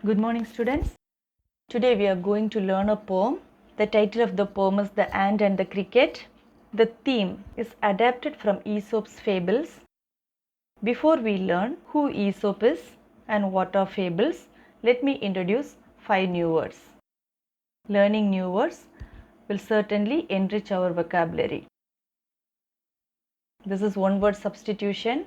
Good morning, students. Today we are going to learn a poem. The title of the poem is The Ant and the Cricket. The theme is adapted from Aesop's fables. Before we learn who Aesop is and what are fables, let me introduce 5 new words. Learning new words will certainly enrich our vocabulary. This is one word substitution.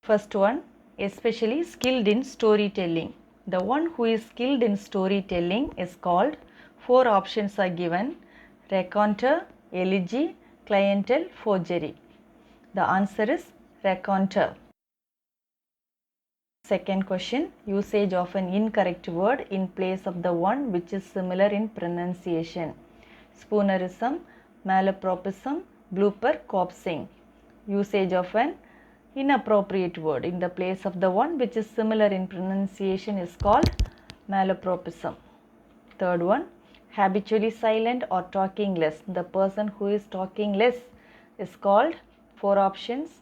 First one, especially skilled in storytelling. The one who is skilled in storytelling is called, 4 options are given: raconteur, elegy, clientele, forgery. The answer is raconteur. Second question, usage of an incorrect word in place of the one which is similar in pronunciation. Spoonerism, malapropism, blooper, copsing. Usage of an inappropriate word in the place of the one which is similar in pronunciation is called malapropism. Third one, habitually silent or talking less. The person who is talking less is called, 4 options: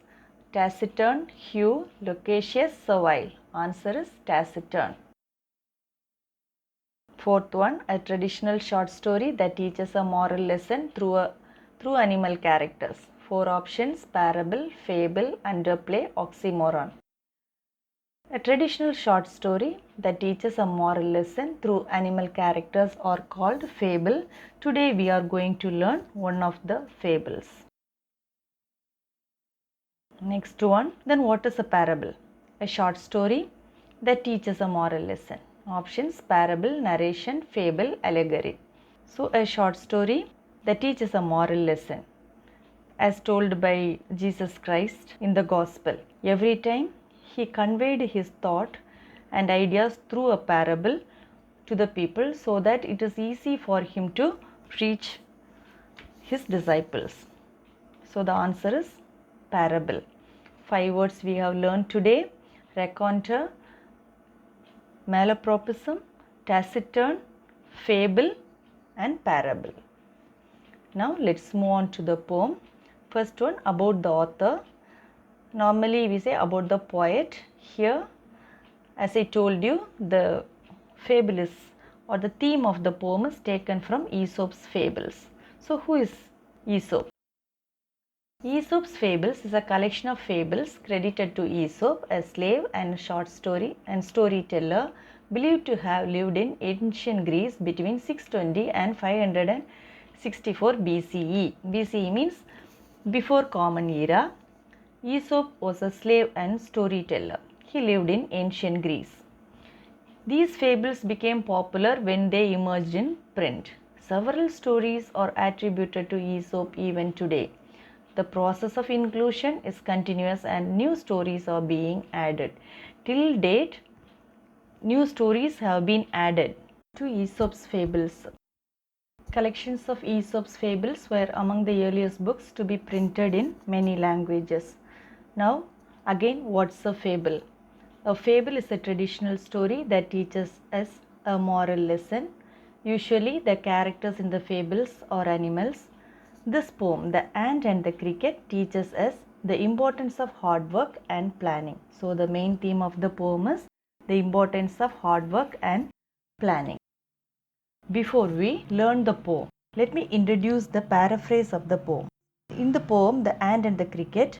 taciturn, hue, loquacious, servile. Answer is taciturn. Fourth one, a traditional short story that teaches a moral lesson through animal characters. 4 options: parable, fable, underplay, oxymoron. A traditional short story that teaches a moral lesson through animal characters are called fable. Today we are going to learn one of the fables. Next one, then what is a parable? A short story that teaches a moral lesson. Options: parable, narration, fable, allegory. So a short story that teaches a moral lesson as told by Jesus Christ in the Gospel. Every time he conveyed his thought and ideas through a parable to the people so that it is easy for him to reach his disciples. So the answer is parable. 5 words we have learned today: raconteur, malapropism, taciturn, fable, and parable. Now let's move on to the poem. First one, about the author. Normally we say about the poet. Here, as I told you, the fable is, or the theme of the poem is taken from Aesop's fables. So who is Aesop? Aesop's fables is a collection of fables credited to Aesop, a slave and short story and storyteller believed to have lived in ancient Greece between 620 and 564 BCE. BCE means before Common Era. Aesop was a slave and storyteller. He lived in ancient Greece. These fables became popular when they emerged in print. Several stories are attributed to Aesop even today. The process of inclusion is continuous and new stories are being added. Till date, new stories have been added to Aesop's fables. Collections of Aesop's fables were among the earliest books to be printed in many languages. Now, again, what's a fable? A fable is a traditional story that teaches us a moral lesson. Usually, the characters in the fables are animals. This poem, The Ant and the Cricket, teaches us the importance of hard work and planning. So, the main theme of the poem is the importance of hard work and planning. Before we learn the poem, let me introduce the paraphrase of the poem. In the poem, The Ant and the Cricket,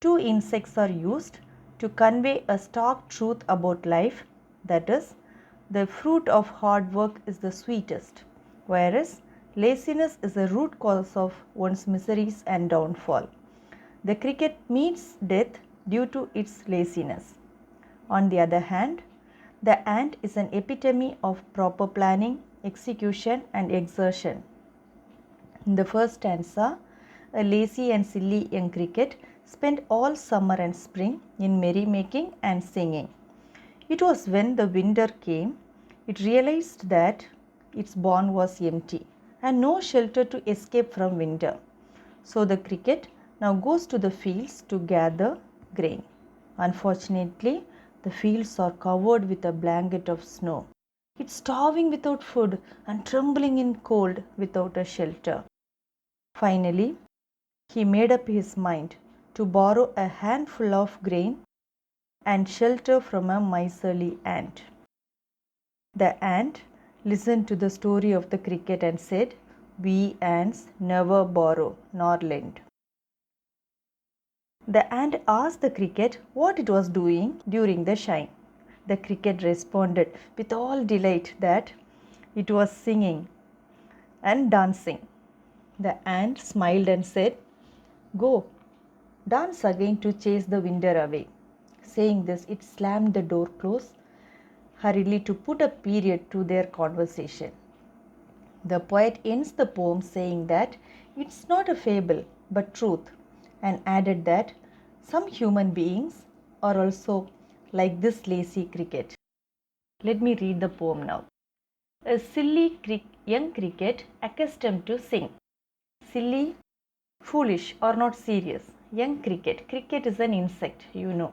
2 insects are used to convey a stark truth about life, that is, the fruit of hard work is the sweetest, whereas laziness is the root cause of one's miseries and downfall. The cricket meets death due to its laziness. On the other hand, the ant is an epitome of proper planning, execution, and exertion. In the first stanza, a lazy and silly young cricket spent all summer and spring in merrymaking and singing. It was when the winter came, it realized that its barn was empty and no shelter to escape from winter. So the cricket now goes to the fields to gather grain. Unfortunately, the fields are covered with a blanket of snow. It's starving without food and trembling in cold without a shelter. Finally, he made up his mind to borrow a handful of grain and shelter from a miserly ant. The ant listened to the story of the cricket and said, "We ants never borrow nor lend." The ant asked the cricket what it was doing during the shine. The cricket responded with all delight that it was singing and dancing. The ant smiled and said, "Go, dance again to chase the winter away." Saying this, it slammed the door close hurriedly to put a period to their conversation. The poet ends the poem saying that it's not a fable but truth, and added that some human beings are also like this lazy cricket. Let me read the poem now. A silly young cricket accustomed to sing. Silly, foolish or not serious. Young cricket. Cricket is an insect, you know.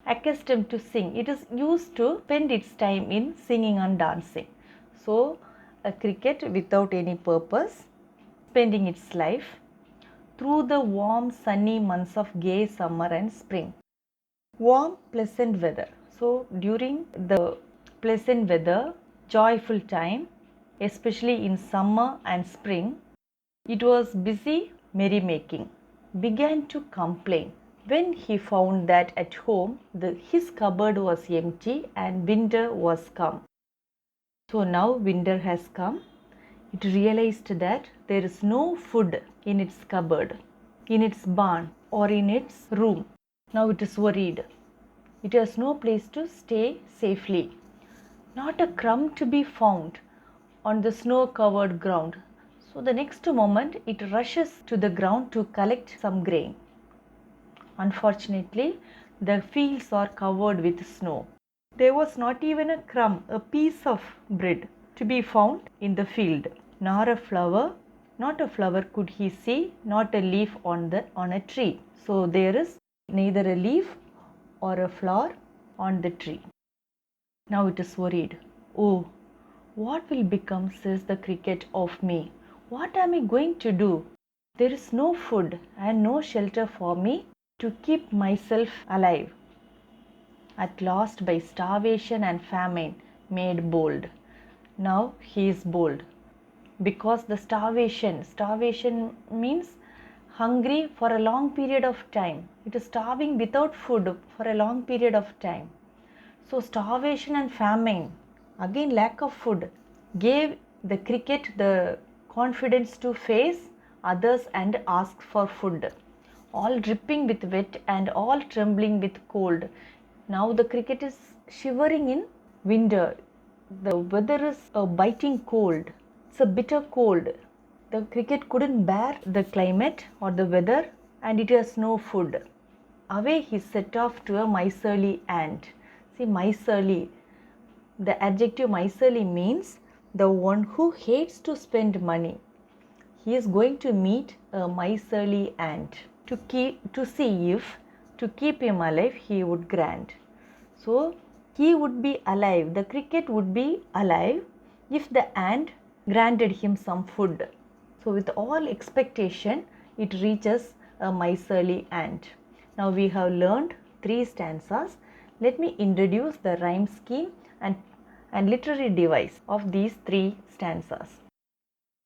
Accustomed to sing. It is used to spend its time in singing and dancing. So, a cricket without any purpose, spending its life through the warm, sunny months of gay summer and spring. Warm, pleasant weather. So, during the pleasant weather, joyful time, especially in summer and spring, it was busy merrymaking, began to complain when he found that at home his cupboard was empty and winter was come. So now winter has come. It realized that there is no food in its cupboard, in its barn, or in its room. Now it is worried. It has no place to stay safely. Not a crumb to be found on the snow-covered ground. So the next moment it rushes to the ground to collect some grain. Unfortunately, the fields are covered with snow. There was not even a crumb, a piece of bread to be found in the field, nor a flower. Not a flower could he see, not a leaf on a tree. So there is neither a leaf or a flower on the tree. Now it is worried. "Oh, what will become," says the cricket, "of me? What am I going to do? There is no food and no shelter for me to keep myself alive." At last, by starvation and famine, made bold. Now he is bold because the starvation means hungry for a long period of time. It is starving without food for a long period of time. So starvation and famine, again lack of food, gave the cricket the confidence to face others and ask for food. All dripping with wet and all trembling with cold. Now the cricket is shivering in winter. The weather is a biting cold. It's a bitter cold. The cricket couldn't bear the climate or the weather, and it has no food. Away he set off to a miserly ant. See, miserly. The adjective miserly means the one who hates to spend money. He is going to meet a miserly ant to see if to keep him alive he would grant. So he would be alive, the cricket would be alive if the ant granted him some food. So with all expectation, it reaches a miserly ant. Now we have learned 3 stanzas. Let me introduce the rhyme scheme and literary device of these 3 stanzas.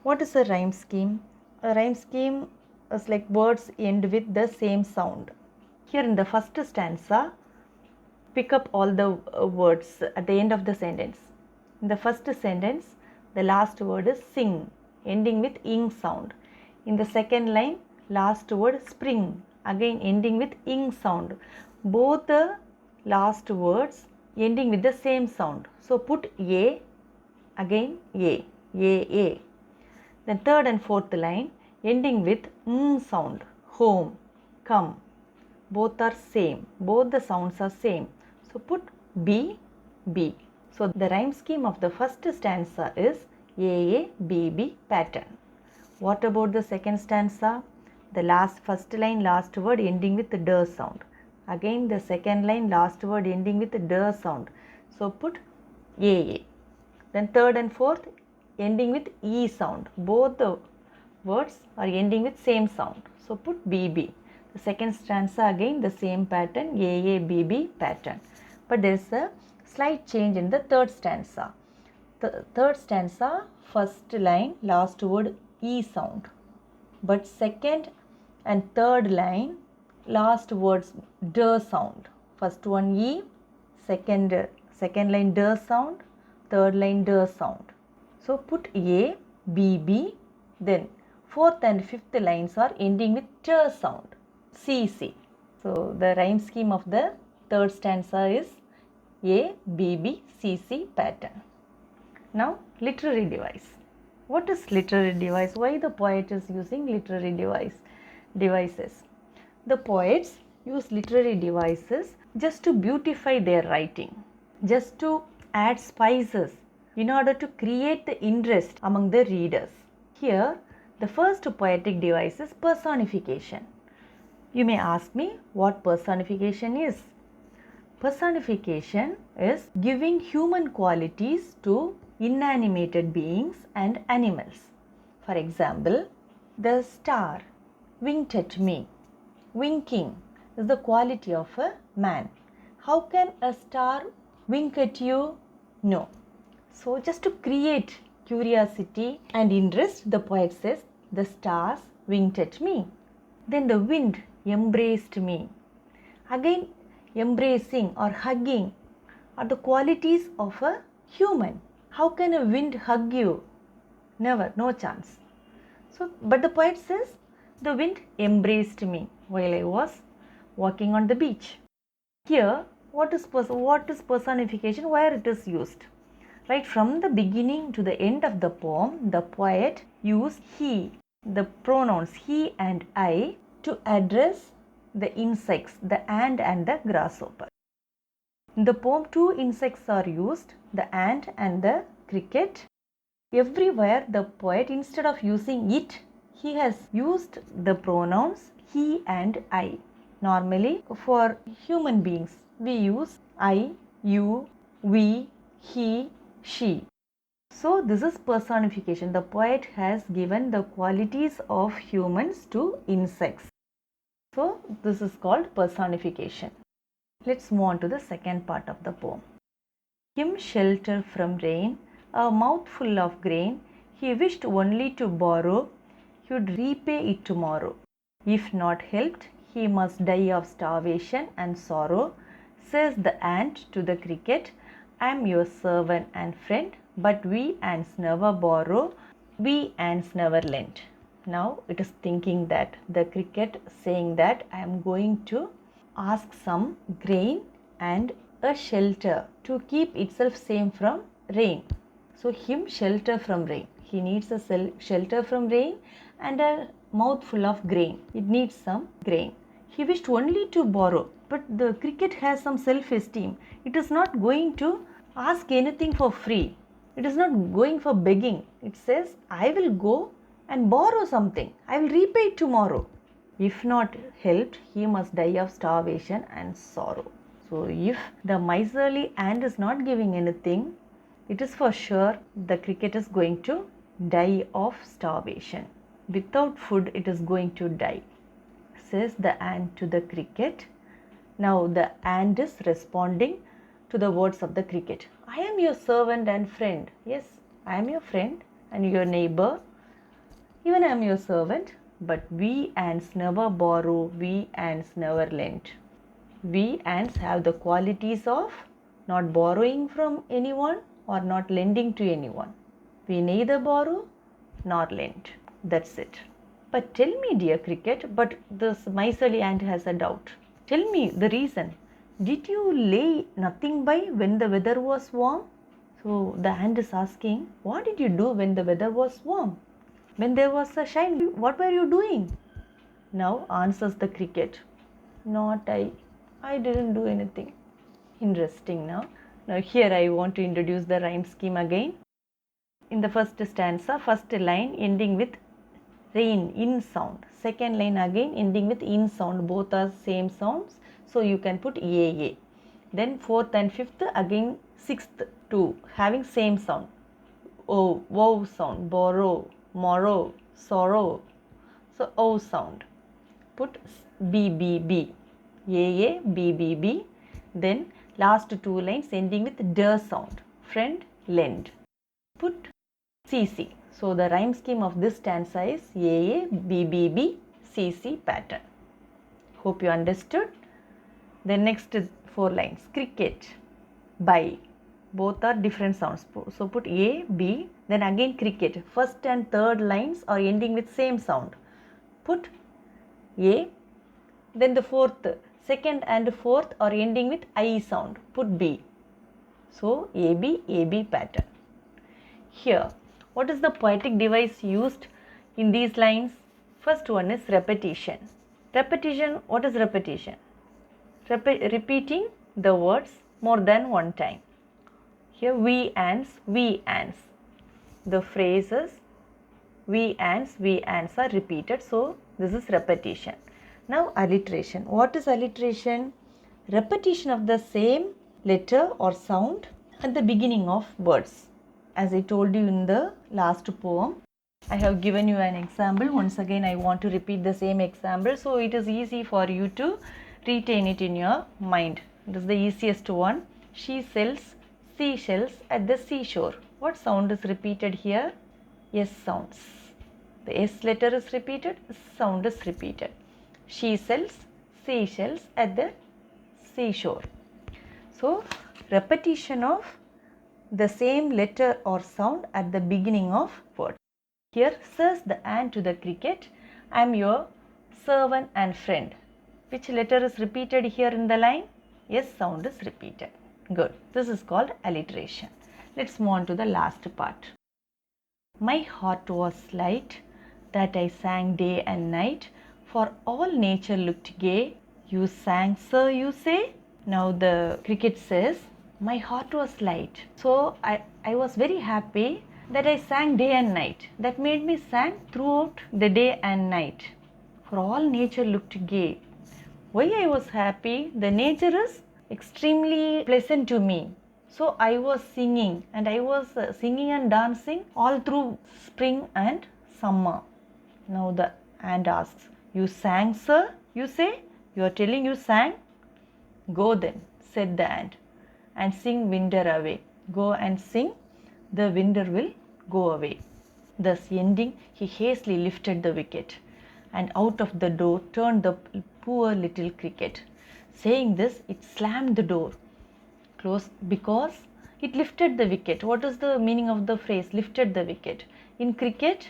What is a rhyme scheme? A rhyme scheme is like words end with the same sound. Here in the first stanza, pick up all the words at the end of the sentence. In the first sentence, the last word is sing, ending with ing sound. In the second line, last word spring, again ending with ing sound. Both the last words ending with the same sound. So put a, again a. Then third and fourth line ending with sound, home, come. Both are same, both the sounds are same. So put b. So the rhyme scheme of the first stanza is A pattern. What about the second stanza? The first line last word ending with the d sound. Again the second line last word ending with the d sound. So put A. Then third and fourth ending with e sound. Both the words are ending with same sound. So put bb. second stanza again the same pattern, A, B, B pattern. But there is a slight change in the third stanza. The third stanza, first line, last word E sound. But second and third line, last words D sound. First one E, second line D sound, third line D sound. So put A, B, B, then fourth and fifth lines are ending with T sound, C, C. So the rhyme scheme of the third stanza is A, B, B, C, C pattern. Now literary device. What is literary device? Why the poet is using literary devices? The poets use literary devices just to beautify their writing, just to add spices in order to create the interest among the readers. Here, the first poetic device is personification. You may ask me what personification is. Personification is giving human qualities to inanimated beings and animals. For example, the star winked at me. Winking is the quality of a man. How can a star wink at you? No. So just to create curiosity and interest, the poet says, the stars winked at me. Then the wind embraced me. Again, embracing or hugging are the qualities of a human. How can a wind hug you? Never, no chance. So, but the poet says, the wind embraced me while I was walking on the beach. Here, what is personification? Where it is used? Right from the beginning to the end of the poem, the poet used he, the pronouns he and I, to address the insects, the ant and the grasshopper. In the poem, two insects are used, the ant and the cricket. Everywhere the poet, instead of using it, he has used the pronouns he and I. Normally, for human beings, we use I, you, we, he, she. So, this is personification. The poet has given the qualities of humans to insects. So, this is called personification. Let's move on to the second part of the poem. Him shelter from rain, a mouthful of grain, he wished only to borrow, he'd repay it tomorrow. If not helped, he must die of starvation and sorrow. Says the ant to the cricket, I am your servant and friend, but we ants never borrow, we ants never lend. Now it is thinking that the cricket saying that I am going to ask some grain and a shelter to keep itself safe from rain. So him shelter from rain. He needs a shelter from rain and a mouthful of grain. It needs some grain. He wished only to borrow, but the cricket has some self-esteem. It is not going to ask anything for free. It is not going for begging. It says, I will go and borrow something. I will repay it tomorrow. If not helped, he must die of starvation and sorrow. So if the miserly ant is not giving anything, it is for sure the cricket is going to die of starvation. Without food, it is going to die, says the ant to the cricket. Now the ant is responding to the words of the cricket. I am your servant and friend. Yes, I am your friend and your neighbor. Even I am your servant. But we ants never borrow, we ants never lend. We ants have the qualities of not borrowing from anyone or not lending to anyone. We neither borrow nor lend. That's it. But tell me, dear cricket, but this miserly ant has a doubt. Tell me the reason. Did you lay nothing by when the weather was warm? So the ant is asking, what did you do when the weather was warm? When there was a shine, what were you doing? Now answers the cricket, not I. I didn't do anything. Interesting now. Now here I want to introduce the rhyme scheme again. In the first stanza, first line ending with rain, in sound. Second line again ending with in sound. Both are same sounds. So you can put A. Then fourth and fifth again sixth two having same sound. O, wow sound, borrow, morrow, sorrow. So O sound. Put B, B, B. A, B, B, B. Then last two lines ending with D sound. Friend, lend. Put C, C. So the rhyme scheme of this stanza is A, B, B, B, C, C pattern. Hope you understood. The next four lines. Cricket, by. Both are different sounds. So put A, B, then again cricket. First and third lines are ending with same sound. Put A, then the second and fourth are ending with I sound. Put B. So AB, AB pattern. Here, what is the poetic device used in these lines? First one is repetition. Repetition, what is repetition? Repeating the words more than one time. Here we ants, the phrases we ants are repeated, so this is repetition. Now alliteration. What is alliteration? Repetition of the same letter or sound at the beginning of words. As I told you in the last poem, I have given you an example. Once again I want to repeat the same example so it is easy for you to retain it in your mind. It is the easiest one. She sells seashells at the seashore. What sound is repeated here? S sounds. The S letter is repeated, S sound is repeated. She sells seashells at the seashore. So, repetition of the same letter or sound at the beginning of word. Here says the ant to the cricket, I am your servant and friend. Which letter is repeated here in the line? S sound is repeated. Good. This is called alliteration. Let's move on to the last part. My heart was light, that I sang day and night, for all nature looked gay. You sang, sir, you say? Now the cricket says, my heart was light. So I was very happy that I sang day and night. That made me sing throughout the day and night. For all nature looked gay. Why I was happy? The nature is extremely pleasant to me. So I was singing and I was singing and dancing all through spring and summer. Now the ant asks, you sang, sir? You say? You are telling you sang? Go then, said the ant, and sing winter away. Go and sing, the winter will go away. Thus ending, he hastily lifted the wicket, and out of the door turned the poor little cricket. Saying this, it slammed the door close because it lifted the wicket. What is the meaning of the phrase lifted the wicket? In cricket,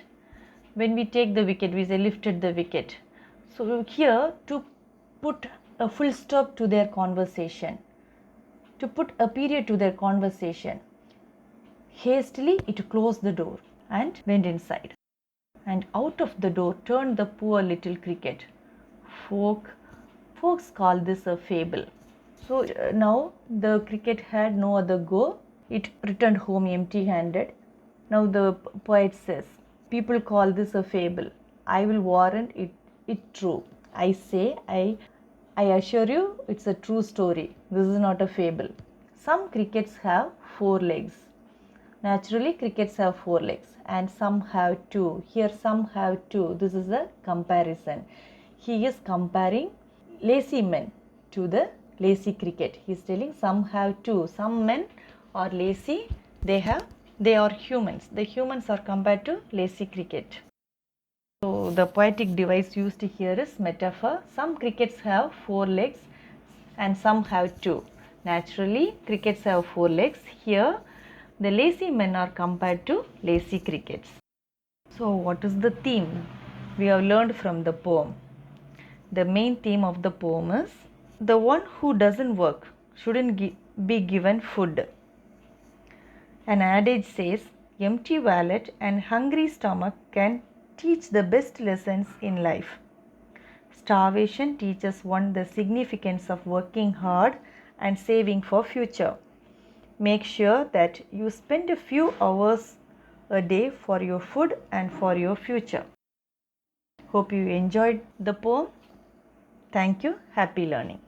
when we take the wicket, we say lifted the wicket. So here, to put a full stop to their conversation, to put a period to their conversation, hastily it closed the door and went inside. And out of the door turned the poor little cricket. Folks call this a fable. So now the cricket had no other go. It returned home empty-handed. Now the poet says, people call this a fable. I will warrant it true. I say, I assure you, it's a true story. This is not a fable. Some crickets have 4 legs. Naturally, crickets have 4 legs and some have 2. Here some have 2. This is a comparison. He is comparing lazy men to the lazy cricket. He is telling some have 2. Some men are lazy. They are humans. The humans are compared to lazy cricket. So the poetic device used here is metaphor. Some crickets have 4 legs and some have 2. Naturally, crickets have 4 legs. Here, the lazy men are compared to lazy crickets. So what is the theme we have learned from the poem? The main theme of the poem is the one who doesn't work shouldn't be given food. An adage says, empty wallet and hungry stomach can teach the best lessons in life. Starvation teaches one the significance of working hard and saving for future. Make sure that you spend a few hours a day for your food and for your future. Hope you enjoyed the poem. Thank you. Happy learning.